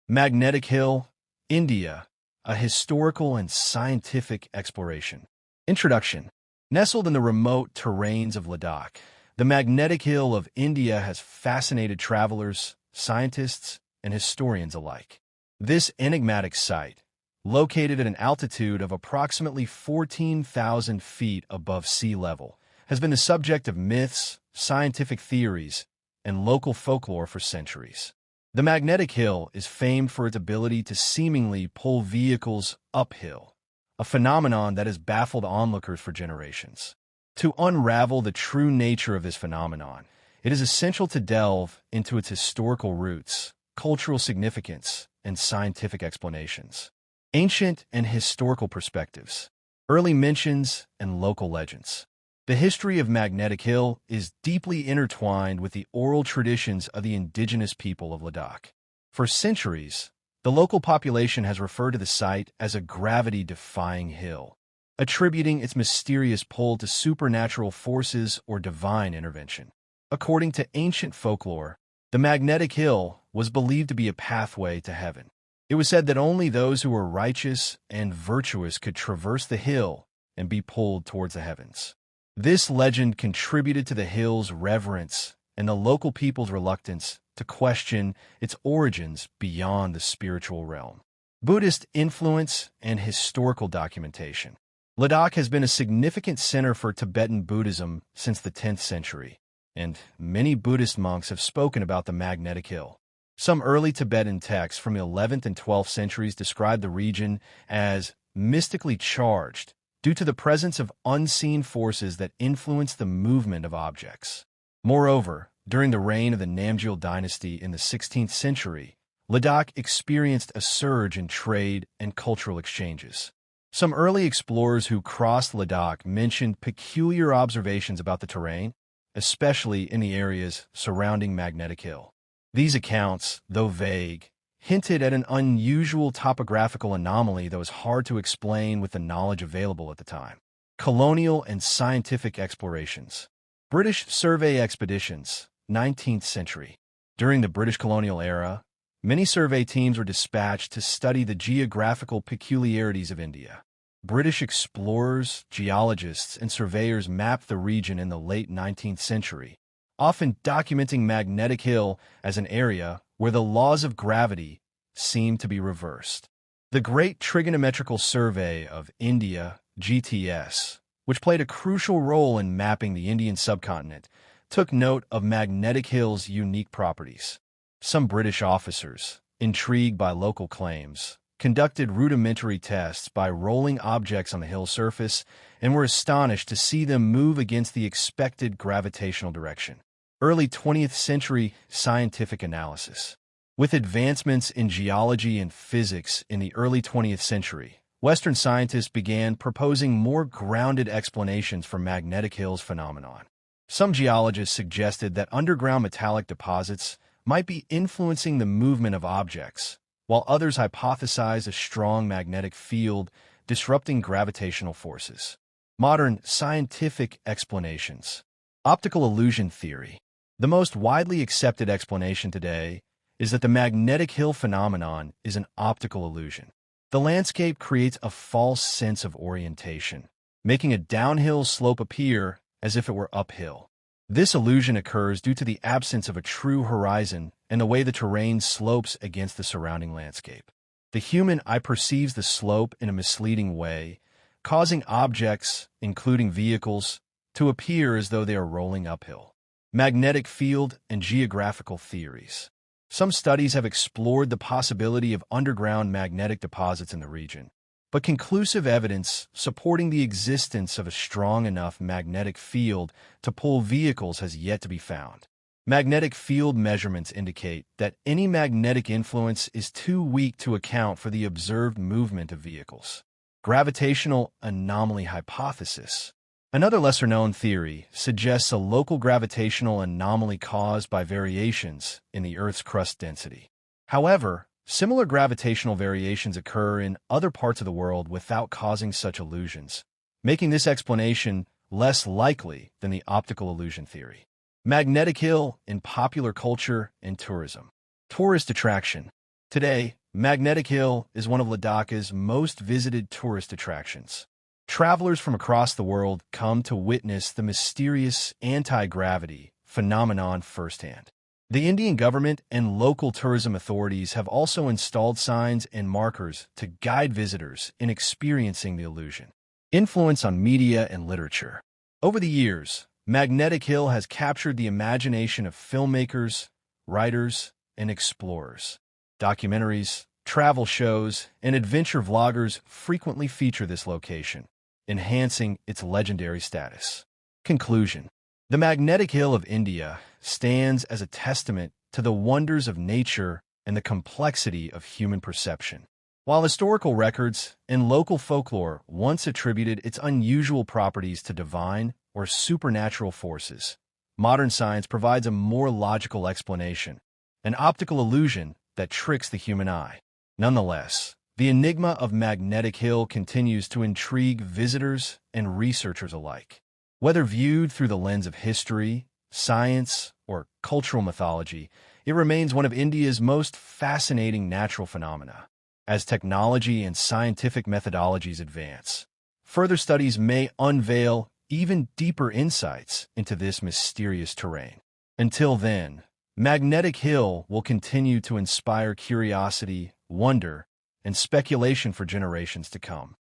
Magnetic Hill, India, a historical and scientific exploration. Introduction. Nestled in the remote terrains of Ladakh, the Magnetic Hill of India has fascinated travelers, scientists, and historians alike. This enigmatic site, located at an altitude of approximately 14,000 feet above sea level, has been the subject of myths, scientific theories, and local folklore for centuries. The Magnetic Hill is famed for its ability to seemingly pull vehicles uphill, a phenomenon that has baffled onlookers for generations. To unravel the true nature of this phenomenon, it is essential to delve into its historical roots, cultural significance, and scientific explanations. Ancient and historical perspectives, early mentions, and local legends. The history of Magnetic Hill is deeply intertwined with the oral traditions of the indigenous people of Ladakh. For centuries, the local population has referred to the site as a gravity-defying hill, attributing its mysterious pull to supernatural forces or divine intervention. According to ancient folklore, the Magnetic Hill was believed to be a pathway to heaven. It was said that only those who were righteous and virtuous could traverse the hill and be pulled towards the heavens. This legend contributed to the hill's reverence and the local people's reluctance to question its origins beyond the spiritual realm. Buddhist influence and historical documentation. Ladakh has been a significant center for Tibetan Buddhism since the 10th century, and many Buddhist monks have spoken about the Magnetic Hill. Some early Tibetan texts from the 11th and 12th centuries describe the region as mystically charged due to the presence of unseen forces that influence the movement of objects. Moreover, during the reign of the Namgyal dynasty in the 16th century, Ladakh experienced a surge in trade and cultural exchanges. Some early explorers who crossed Ladakh mentioned peculiar observations about the terrain, especially in the areas surrounding Magnetic Hill. These accounts, though vague, hinted at an unusual topographical anomaly that was hard to explain with the knowledge available at the time. Colonial and scientific explorations. British survey expeditions, 19th century. During the British colonial era, many survey teams were dispatched to study the geographical peculiarities of India. British explorers, geologists, and surveyors mapped the region in the late 19th century, often documenting Magnetic Hill as an area where the laws of gravity seem to be reversed. The Great Trigonometrical Survey of India, GTS, which played a crucial role in mapping the Indian subcontinent, took note of Magnetic Hill's unique properties. Some British officers, intrigued by local claims, conducted rudimentary tests by rolling objects on the hill's surface and were astonished to see them move against the expected gravitational direction. Early 20th century scientific analysis. With advancements in geology and physics in the early 20th century, Western scientists began proposing more grounded explanations for Magnetic Hill's phenomenon. Some geologists suggested that underground metallic deposits might be influencing the movement of objects, while others hypothesized a strong magnetic field disrupting gravitational forces. Modern scientific explanations. Optical illusion theory. The most widely accepted explanation today is that the Magnetic Hill phenomenon is an optical illusion. The landscape creates a false sense of orientation, making a downhill slope appear as if it were uphill. This illusion occurs due to the absence of a true horizon and the way the terrain slopes against the surrounding landscape. The human eye perceives the slope in a misleading way, causing objects, including vehicles, to appear as though they are rolling uphill. Magnetic field and geographical theories. Some studies have explored the possibility of underground magnetic deposits in the region, but conclusive evidence supporting the existence of a strong enough magnetic field to pull vehicles has yet to be found. Magnetic field measurements indicate that any magnetic influence is too weak to account for the observed movement of vehicles. Gravitational anomaly hypothesis. Another lesser-known theory suggests a local gravitational anomaly caused by variations in the Earth's crust density. However, similar gravitational variations occur in other parts of the world without causing such illusions, making this explanation less likely than the optical illusion theory. Magnetic Hill in popular culture and tourism. Tourist attraction. Today, Magnetic Hill is one of Ladak's most visited tourist attractions. Travelers from across the world come to witness the mysterious anti-gravity phenomenon firsthand. The Indian government and local tourism authorities have also installed signs and markers to guide visitors in experiencing the illusion. Influence on media and literature. Over the years, Magnetic Hill has captured the imagination of filmmakers, writers, and explorers. Documentaries, travel shows, and adventure vloggers frequently feature this location, enhancing its legendary status. Conclusion. The Magnetic Hill of India stands as a testament to the wonders of nature and the complexity of human perception. While historical records and local folklore once attributed its unusual properties to divine or supernatural forces, modern science provides a more logical explanation, an optical illusion that tricks the human eye. Nonetheless, the enigma of Magnetic Hill continues to intrigue visitors and researchers alike. Whether viewed through the lens of history, science, or cultural mythology, it remains one of India's most fascinating natural phenomena. As technology and scientific methodologies advance, further studies may unveil even deeper insights into this mysterious terrain. Until then, Magnetic Hill will continue to inspire curiosity, wonder, and speculation for generations to come.